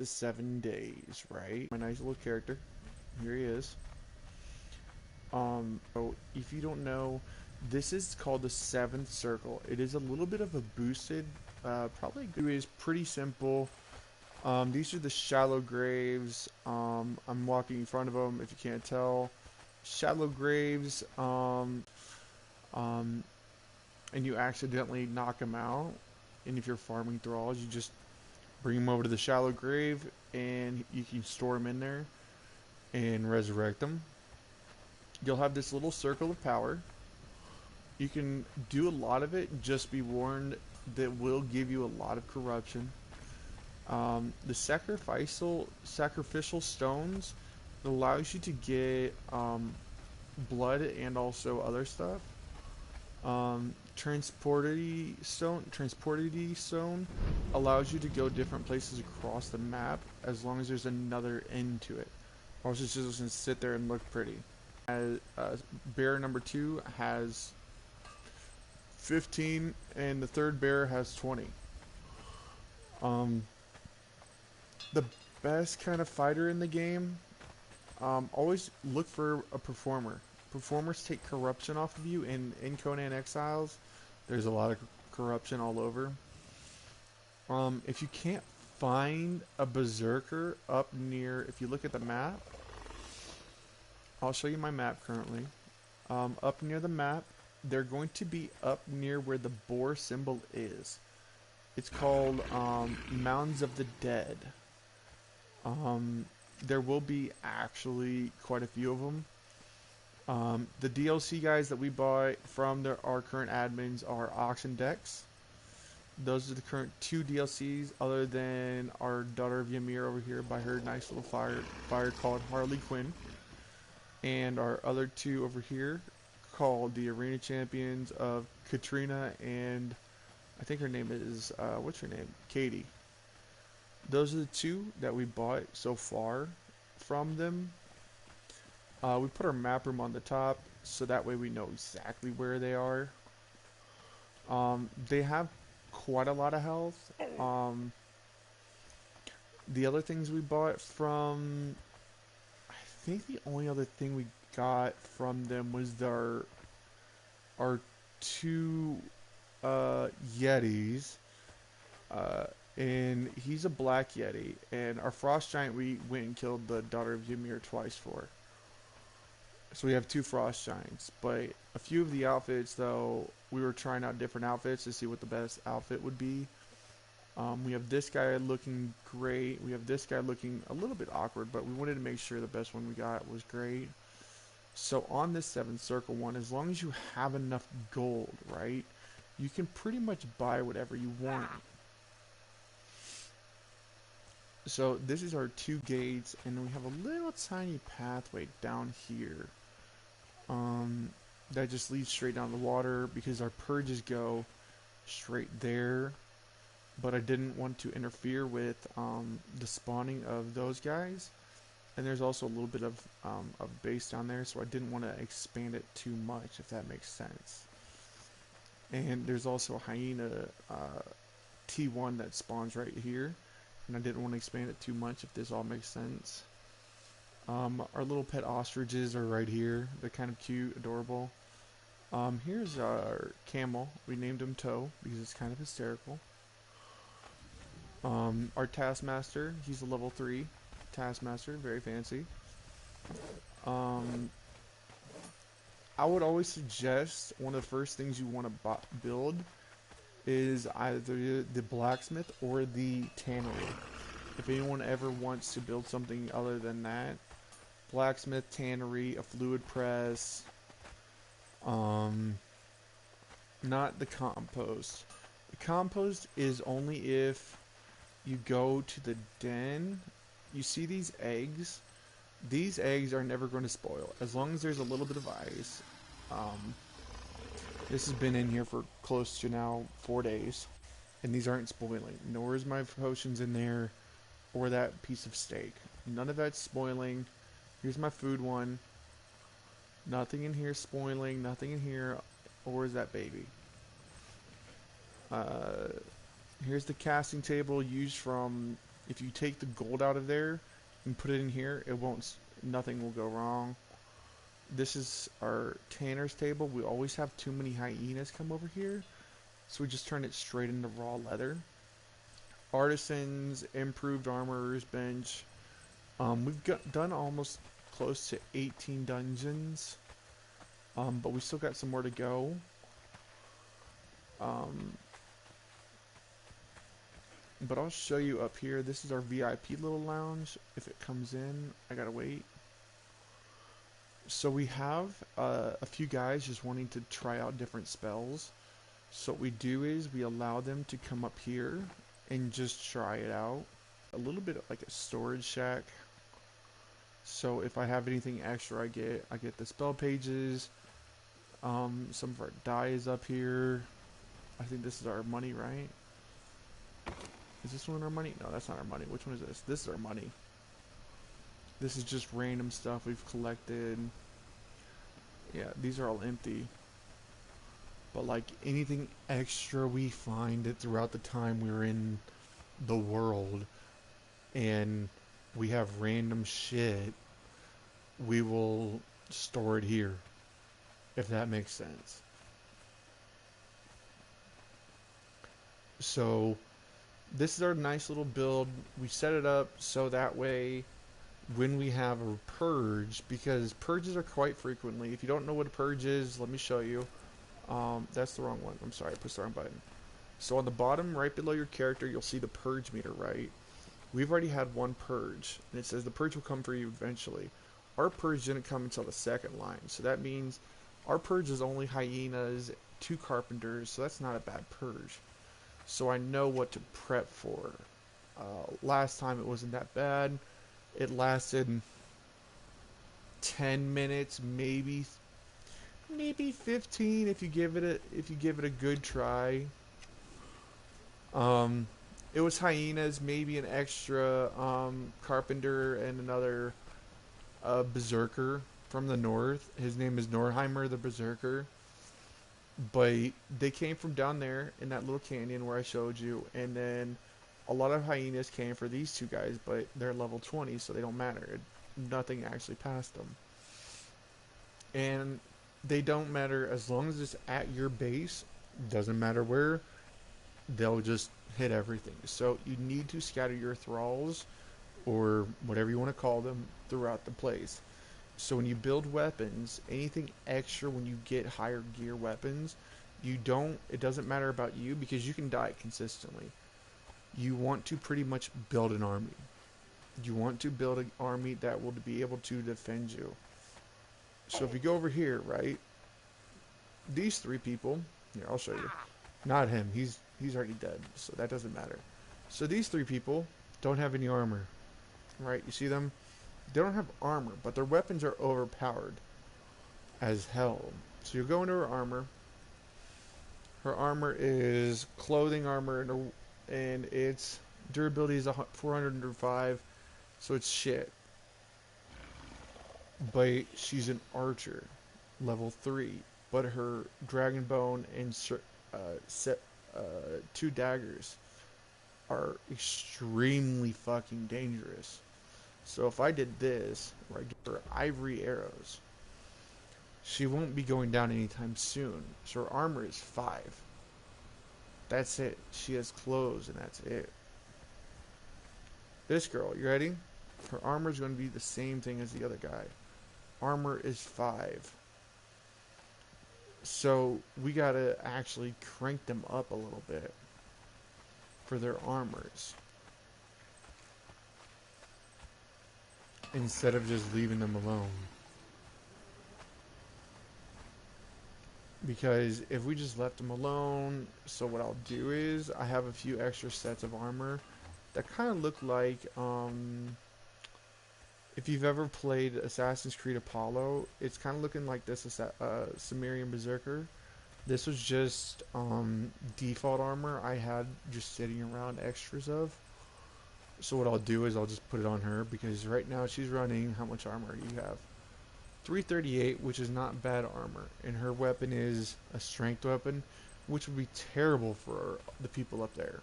the 7 days, right? My nice little character. Here he is. So if you don't know, this is called the seventh circle. It is a little bit of a boosted, probably a good way. Is pretty simple. These are the shallow graves. I'm walking in front of them. If you can't tell, shallow graves. Um, and you accidentally knock them out. And if you're farming thralls, you just bring them over to the shallow grave, and you can store them in there and resurrect them. You'll have this little circle of power. You can do a lot of it. Just be warned that will give you a lot of corruption. The sacrificial stones allows you to get blood and also other stuff. Transportity stone allows you to go different places across the map as long as there's another end to it. Or else it's just going to sit there and look pretty. Bear number 2 has 15 and the third bear has 20. The best kind of fighter in the game, always look for a performer. Performers take corruption off of you, and in Conan Exiles, there's a lot of corruption all over. If you can't find a berserker up near, if you look at the map, I'll show you my map currently. Up near the map, they're going to be up near where the boar symbol is. It's called Mounds of the Dead. There will be actually quite a few of them. The DLC guys that we bought from our current admins are Ox and Dex. Those are the current 2 DLCs, other than our Daughter of Ymir over here by her nice little fire called Harley Quinn. And our other 2 over here called the Arena Champions of Katrina and I think her name is, what's her name? Katie. Those are the 2 that we bought so far from them. We put our map room on the top so that way we know exactly where they are. They have quite a lot of health. The other things we bought from, I think the only other thing we got from them was our 2 Yetis. And he's a black Yeti. And our Frost Giant we went and killed the Daughter of Ymir twice for. So we have 2 Frost Giants. But a few of the outfits, though, we were trying out different outfits to see what the best outfit would be. We have this guy looking great. We have this guy looking a little bit awkward, but we wanted to make sure the best one we got was great. So on this 7th circle one, as long as you have enough gold, right, you can pretty much buy whatever you want. So this is our 2 gates, and then we have a little tiny pathway down here. That just leads straight down the water because our purges go straight there. But I didn't want to interfere with the spawning of those guys. And there's also a little bit of base down there, so I didn't want to expand it too much, if that makes sense. And there's also a hyena T1 that spawns right here. And I didn't want to expand it too much, if this all makes sense. Our little pet ostriches are right here. They're kind of cute, adorable. Here's our camel. We named him Toe because it's kind of hysterical. Our Taskmaster, he's a level 3 Taskmaster, very fancy. I would always suggest one of the first things you want to build is either the blacksmith or the tannery. If anyone ever wants to build something other than that, blacksmith, tannery, a fluid press, not the compost. The compost is only if you go to the den. You see these eggs? These eggs are never going to spoil as long as there's a little bit of ice. This has been in here for close to now 4 days, and these aren't spoiling. Nor is my potions in there, or that piece of steak. None of that's spoiling. Here's my food one. Nothing in here spoiling. Nothing in here, or is that baby? Here's the casting table used from If you take the gold out of there and put it in here, it won't. Nothing will go wrong. This is our tanner's table. We always have too many hyenas come over here, so we just turn it straight into raw leather. Artisans, improved armorer's bench. We've done almost close to 18 dungeons, but we still got some more to go. But I'll show you up here. This is our VIP little lounge. If it comes in, I gotta wait. So we have a few guys just wanting to try out different spells. So what we do is we allow them to come up here and just try it out. A little bit like a storage shack. So if I have anything extra, I get the spell pages. Some of our dye is up here. I think this is our money, right? Is this one our money? No, that's not our money. Which one is this? This is our money. This is just random stuff we've collected. Yeah, these are all empty. But like anything extra we find it throughout the time we're in the world and we have random shit, we will store it here. If that makes sense. So this is our nice little build. We set it up so that way when we have a purge, because purges are quite frequently. If you don't know what a purge is, let me show you. That's the wrong one. I'm sorry, I pushed the wrong button. So on the bottom right below your character, you'll see the purge meter, right? We've already had one purge, and it says the purge will come for you eventually. Our purge didn't come until the second line, so that means our purge is only hyenas, 2 carpenters, so that's not a bad purge. So I know what to prep for. Last time it wasn't that bad. It lasted 10 minutes, maybe 15 if you give it a good try. It was hyenas, maybe an extra carpenter, and another berserker from the north. His name is Norheimer the Berserker. But they came from down there in that little canyon where I showed you, and then a lot of hyenas came for these 2 guys, but they're level 20, so they don't matter. Nothing actually passed them. And they don't matter as long as it's at your base. Doesn't matter where, they'll just hit everything. So you need to scatter your thralls, or whatever you want to call them, throughout the place. So when you build weapons, anything extra when you get higher gear weapons, it doesn't matter about you because you can die consistently. You want to pretty much build an army. You want to build an army that will be able to defend you. So if you go over here, right, these 3 people, here, I'll show you. Not him, he's already dead, so that doesn't matter. So these 3 people don't have any armor, right? You see them? They don't have armor, but their weapons are overpowered as hell. So you go into her armor. Her armor is clothing armor, and its durability is 405, so it's shit. But she's an archer, level 3. But her dragon bone and 2 daggers are extremely fucking dangerous. So if I did this, where I give her ivory arrows, she won't be going down anytime soon. So her armor is 5. That's it. She has clothes, and that's it. This girl, you ready? Her armor is going to be the same thing as the other guy. Armor is 5. So we gotta actually crank them up a little bit for their armors, instead of just leaving them alone. Because if we just left them alone, so what I'll do is I have a few extra sets of armor that kind of look like, if you've ever played Assassin's Creed Apollo, it's kind of looking like this Cimmerian Berserker. This was just default armor I had just sitting around extras of. So what I'll do is I'll just put it on her, because right now she's running, how much armor do you have? 338, which is not bad armor, and her weapon is a strength weapon, which would be terrible for the people up there.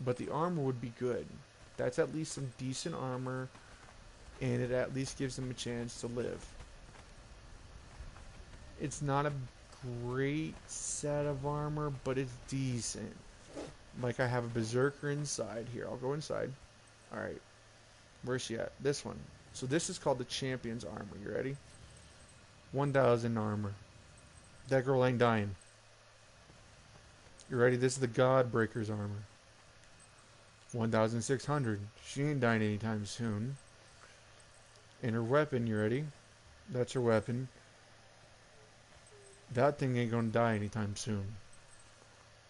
But the armor would be good. That's at least some decent armor, and it at least gives them a chance to live. It's not a great set of armor, but it's decent. Like, I have a berserker inside here. I'll go inside. Alright. Where's she at? This one. So this is called the champion's armor. You ready? 1,000 armor. That girl ain't dying. You ready? This is the Godbreaker's armor. 1,600. She ain't dying anytime soon. And her weapon, you ready? That's her weapon. That thing ain't gonna die anytime soon.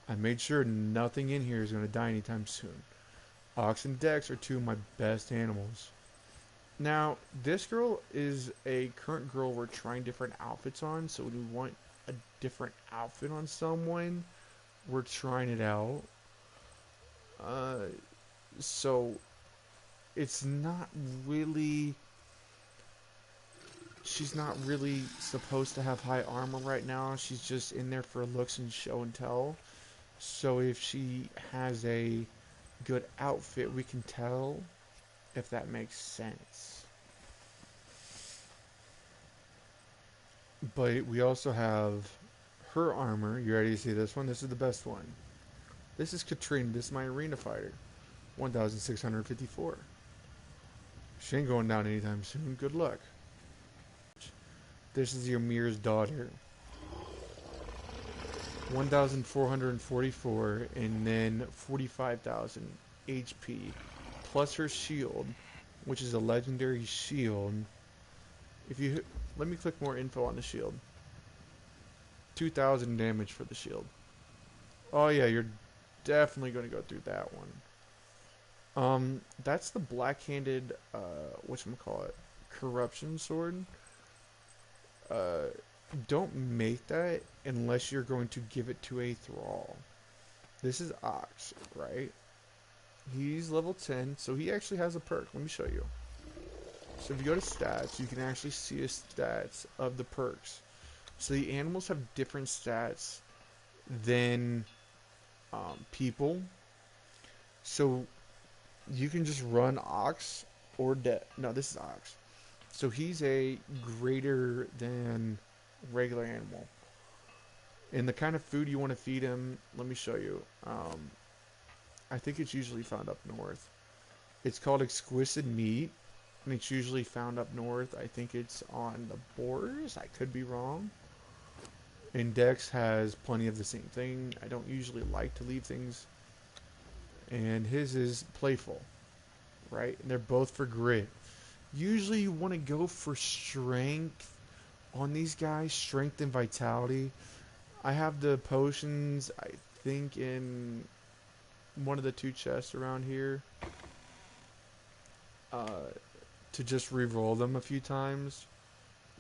I made sure nothing in here is gonna die anytime soon. Ox and Dex are two of my best animals. Now, this girl is a current girl we're trying different outfits on, so when we want a different outfit on someone, we're trying it out. So it's not really, she's not really supposed to have high armor right now. She's just in there for looks and show and tell. So if she has a good outfit, we can tell, if that makes sense. But we also have her armor. You ready to see this one? This is the best one. This is Katrina. This is my arena fighter. 1,654. She ain't going down anytime soon. Good luck. This is Ymir's daughter. 1,444, and then 45,000 HP. Plus her shield, which is a legendary shield. If you let me click more info on the shield. 2,000 damage for the shield. Oh yeah, you're definitely going to go through that one. That's the black-handed, whatchamacallit, corruption sword. Don't make that unless you're going to give it to a thrall. This is Ox, right? He's level 10, so he actually has a perk. Let me show you. So if you go to stats, you can actually see the stats of the perks. So the animals have different stats than people. So you can just run Ox or no, this is Ox. So he's a greater than regular animal. And the kind of food you want to feed him, let me show you. I think it's usually found up north. It's called exquisite meat, and it's usually found up north. I think it's on the borders. I could be wrong. And Dex has plenty of the same thing. I don't usually like to leave things. And his is playful, right? And they're both for grit. Usually you want to go for strength on these guys, strength and vitality. I have the potions, I think, in one of the two chests around here, to just re-roll them a few times.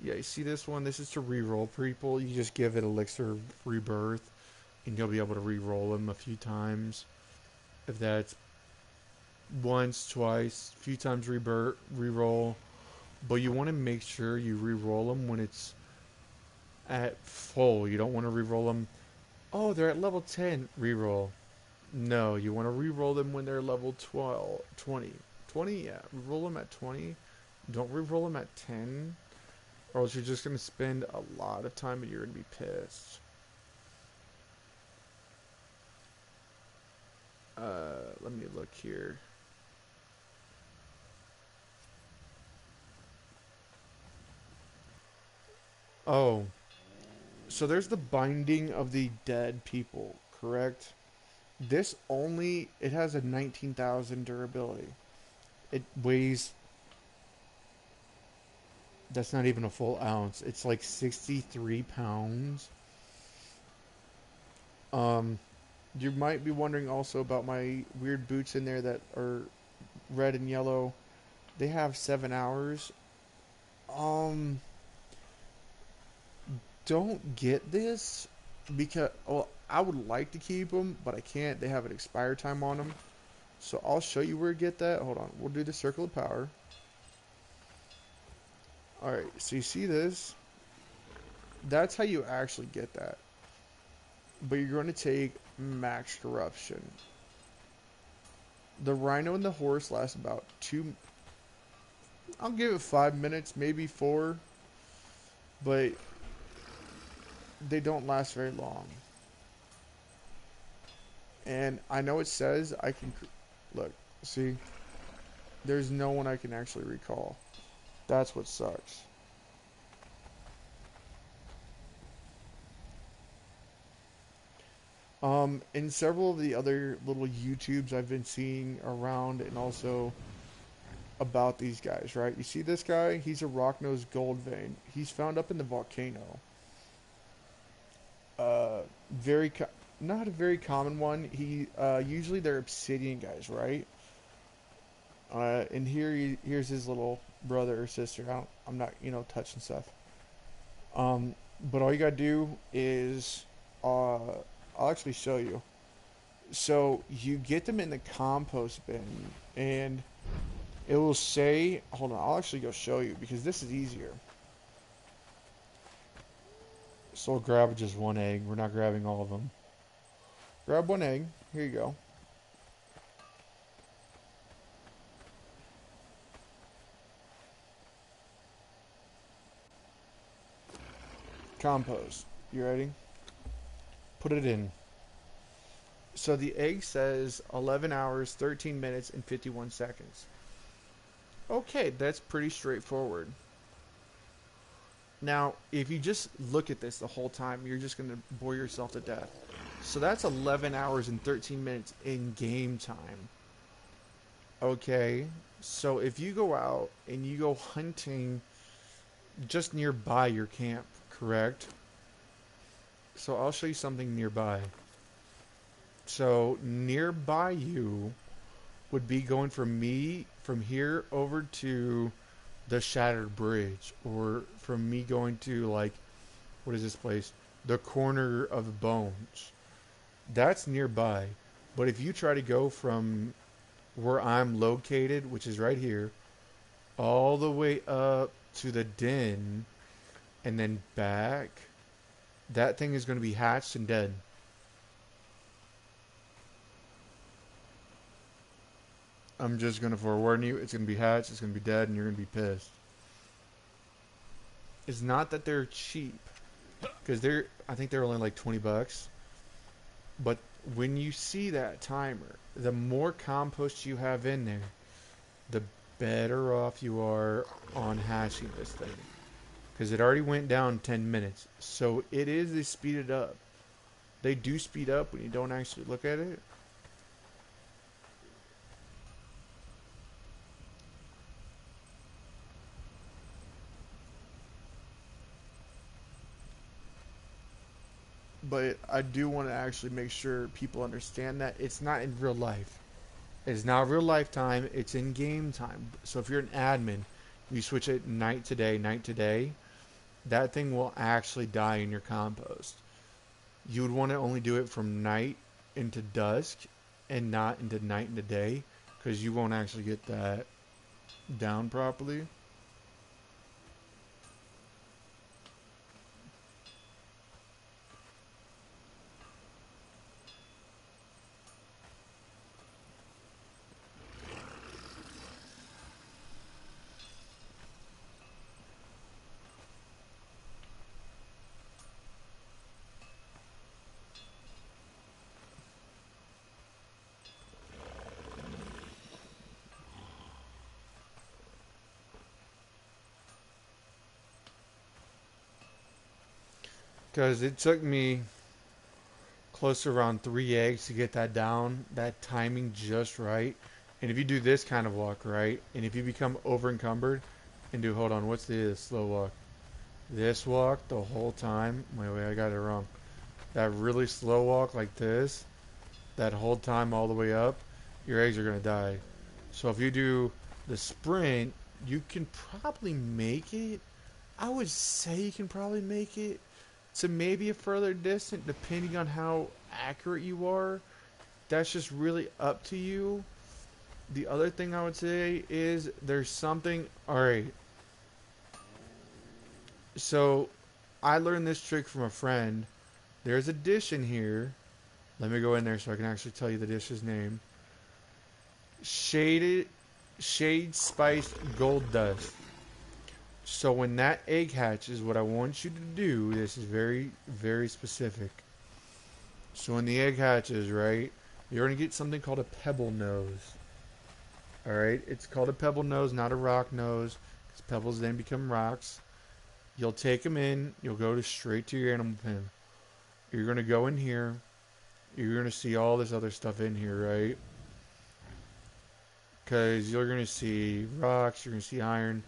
Yeah, you see this one? This is to re-roll people. You just give it Elixir of Rebirth, and you'll be able to re-roll them a few times. If that's once, twice, a few times re-roll. But you want to make sure you re-roll them when it's at full. You don't want to re-roll them. Oh, they're at level 10. Re-roll. No, you want to re-roll them when they're level 12, 20. 20, yeah. Re-roll them at 20. Don't re-roll them at 10. Or else you're just going to spend a lot of time and you're going to be pissed. Let me look here. Oh. So there's the binding of the dead people, correct? This only, it has a 19,000 durability. It weighs, that's not even a full ounce. It's like 63 pounds. You might be wondering also about my weird boots in there that are red and yellow. They have 7 hours. Don't get this because, well, I would like to keep them, but I can't. They have an expire time on them. So I'll show you where to get that. Hold on. We'll do the circle of power. Alright, so you see this? That's how you actually get that. But you're going to take max corruption. The rhino and the horse last about I'll give it 5 minutes, maybe 4, but they don't last very long. And I know it says I can look, see, there's no one I can actually recall. That's what sucks. In several of the other little YouTubes I've been seeing around and also about these guys, right? You see this guy? He's a rock-nosed gold vein. He's found up in the volcano. Uh, very not a very common one. Usually they're obsidian guys, right? And here's his little brother or sister. I'm not, touching stuff. But all you gotta do is, I'll actually show you. So you get them in the compost bin, and it will say, hold on, I'll actually go show you because this is easier. So we'll grab just one egg. We're not grabbing all of them. Grab one egg. Here you go. Compost. You ready? Put it in. So the egg says 11 hours, 13 minutes, and 51 seconds. Okay, that's pretty straightforward. Now, if you just look at this the whole time, you're just going to bore yourself to death. So that's 11 hours and 13 minutes in game time. Okay, so if you go out and you go hunting just nearby your camp, correct? So I'll show you something nearby. So nearby you would be going from here over to the Shattered Bridge, or from me going to, like, what is this place? The Corner of the Bones. That's nearby. But if you try to go from where I'm located, which is right here, all the way up to the den and then back, that thing is going to be hatched and dead. I'm just going to forewarn you, it's going to be hatched, it's going to be dead, and you're going to be pissed. It's not that they're cheap, because I think they're only like $20. But when you see that timer, the more compost you have in there, the better off you are on hatching this thing. Because it already went down 10 minutes. So they speed it up. They do speed up when you don't actually look at it. But I do want to actually make sure people understand that it's not in real life. It's not real life time. It's in game time. So if you're an admin, you switch it night to day, that thing will actually die in your compost. You would want to only do it from night into dusk and not into night into day, because you won't actually get that down properly. Because it took me close to around 3 eggs to get that down, that timing just right. And if you do this kind of walk, right, and if you become over encumbered and do, hold on, what's the slow walk? This walk the whole time, wait, I got it wrong. That really slow walk like this, that whole time all the way up, your eggs are going to die. So if you do the sprint, you can probably make it. I would say you can probably make it to maybe a further distance, depending on how accurate you are. That's just really up to you. The other thing I would say is there's something. Alright. So I learned this trick from a friend. There's a dish in here. Let me go in there so I can actually tell you the dish's name. shaded, shade spiced gold dust. So when that egg hatches, what I want you to do, this is very, very specific. So when the egg hatches, right, you're going to get something called a pebble nose. Alright, it's called a pebble nose, not a rock nose, because pebbles then become rocks. You'll take them in, you'll go straight to your animal pen. You're going to go in here, you're going to see all this other stuff in here, right? Because you're going to see rocks, you're going to see iron,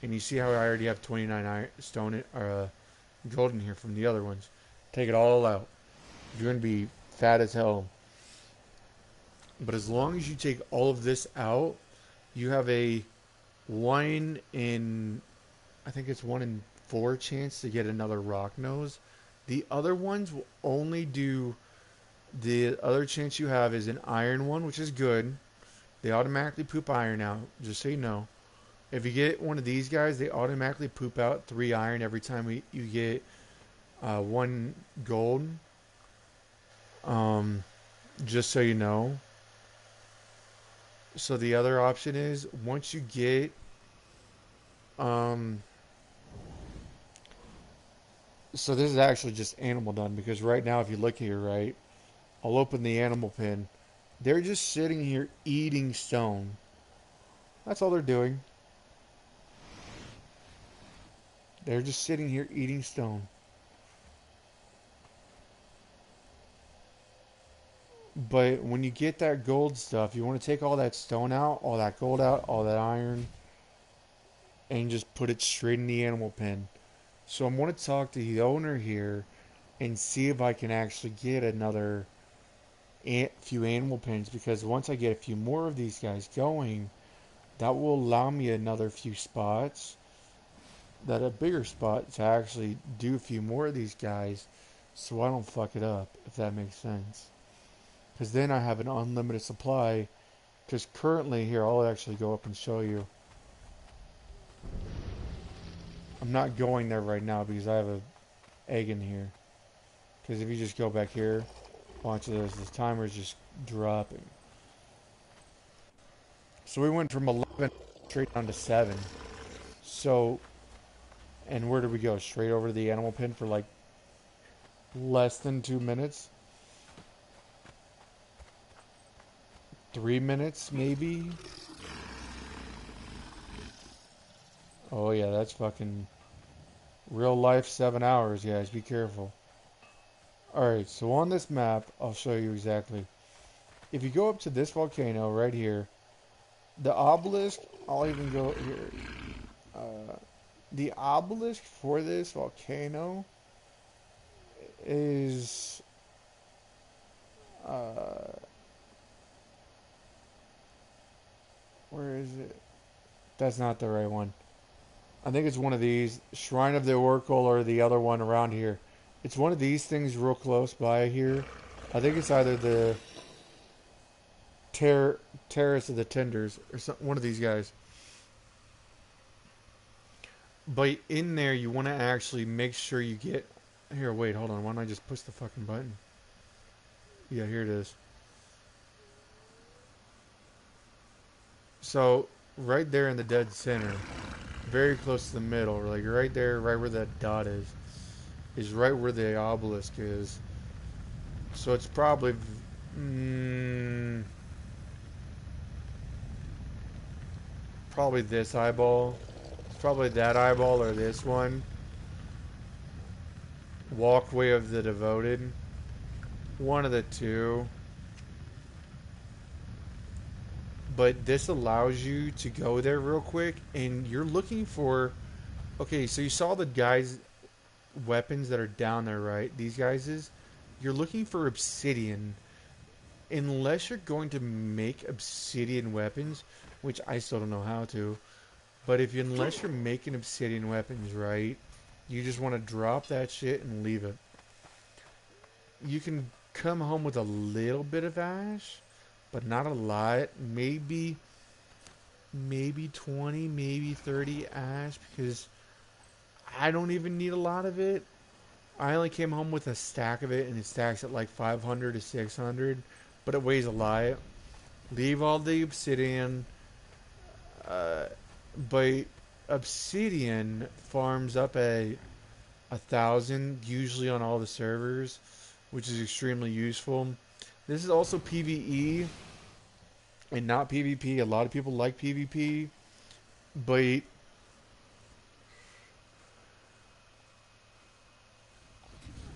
and you see how I already have 29 iron, stone or gold in here from the other ones. Take it all out. You're going to be fat as hell. But as long as you take all of this out, you have a 1 in, I think it's 1 in 4 chance to get another rock nose. The other ones will only do, the other chance you have is an iron one, which is good. They automatically poop iron out, just so you know. If you get one of these guys, they automatically poop out 3 iron every time you get 1 gold. Just so you know. So the other option is, once you get so this is actually just animal done, because right now if you look here, right, I'll open the animal pen. They're just sitting here eating stone. That's all they're doing. They're just sitting here eating stone. But when you get that gold stuff, you want to take all that stone out, all that gold out, all that iron, and just put it straight in the animal pen. So I'm going to talk to the owner here and see if I can actually get another few animal pens, because once I get a few more of these guys going, that will allow me another few spots, that a bigger spot to actually do a few more of these guys, so I don't fuck it up, if that makes sense. Because then I have an unlimited supply. Because currently, here, I'll actually go up and show you. I'm not going there right now because I have an egg in here. Because if you just go back here, watch this timer's just dropping. So we went from 11 straight down to 7. So, and where did we go? Straight over to the animal pen for like less than 2 minutes. 3 minutes, maybe? Oh yeah, that's fucking real life 7 hours, guys. Be careful. Alright, so on this map, I'll show you exactly. If you go up to this volcano right here, the obelisk, I'll even go here. The obelisk for this volcano is... where is it? That's not the right one. I think it's one of these. Shrine of the Oracle, or the other one around here. It's one of these things real close by here. I think it's either the Terrace of the Tenders or one of these guys. But in there, you want to actually make sure you get... Here, wait, hold on. Why don't I just push the fucking button? Yeah, here it is. So, right there in the dead center, very close to the middle, like right there, right where that dot is right where the obelisk is. So it's probably... probably this eyeball. It's probably that eyeball or this one. Walkway of the Devoted. One of the two. But this allows you to go there real quick, and you're looking for... Okay, so you saw the guys' weapons that are down there, right? These guys' you're looking for obsidian. Unless you're going to make obsidian weapons, which I still don't know how to. But unless you're making obsidian weapons, right? You just want to drop that shit and leave it. You can come home with a little bit of ash, but not a lot. Maybe 20, maybe 30 ash, because I don't even need a lot of it. I only came home with a stack of it, and it stacks at like 500 to 600, but it weighs a lot. Leave all the obsidian. Uh, but obsidian farms up a thousand usually on all the servers, which is extremely useful. This is also PvE and not PvP. A lot of people like PvP, but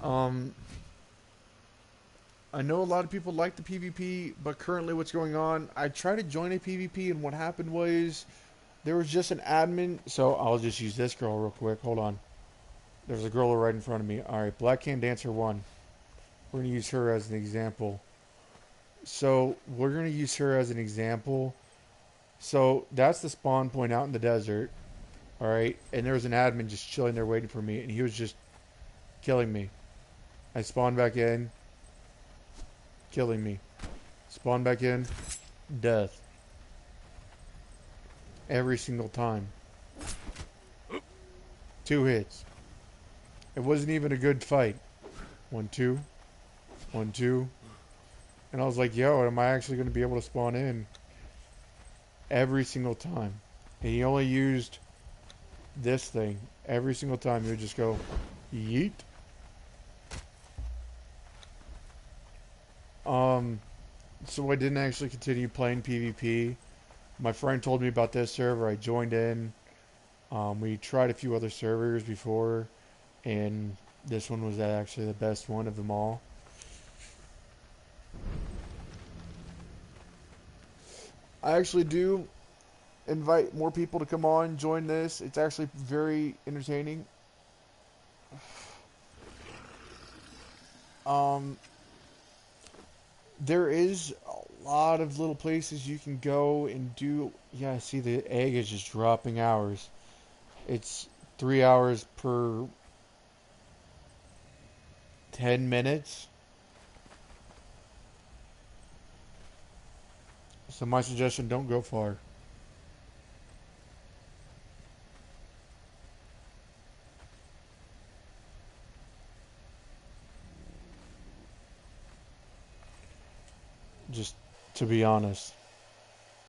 um, I know a lot of people like the PvP, but currently what's going on, I tried to join a PvP and what happened was there was just an admin. So I'll just use this girl real quick. Hold on. There's a girl right in front of me. Alright, Black Can Dancer 1. We're going to use her as an example. So we're going to use her as an example. So that's the spawn point out in the desert. Alright, and there was an admin just chilling there waiting for me, and he was just killing me. I spawned back in, killing me. Spawn back in, death. Every single time. 2 hits. It wasn't even a good fight. 1, 2. 1, 2. And I was like, yo, am I actually going to be able to spawn in? Every single time. And he only used this thing. Every single time he would just go, yeet. So I didn't actually continue playing PvP. My friend told me about this server. I joined in. We tried a few other servers before, and this one was actually the best one of them all. I actually do invite more people to come on, join this. It's actually very entertaining. There is a lot of little places you can go and do. Yeah, see the egg is just dropping hours. It's 3 hours per 10 minutes. So my suggestion, don't go far. Just to be honest.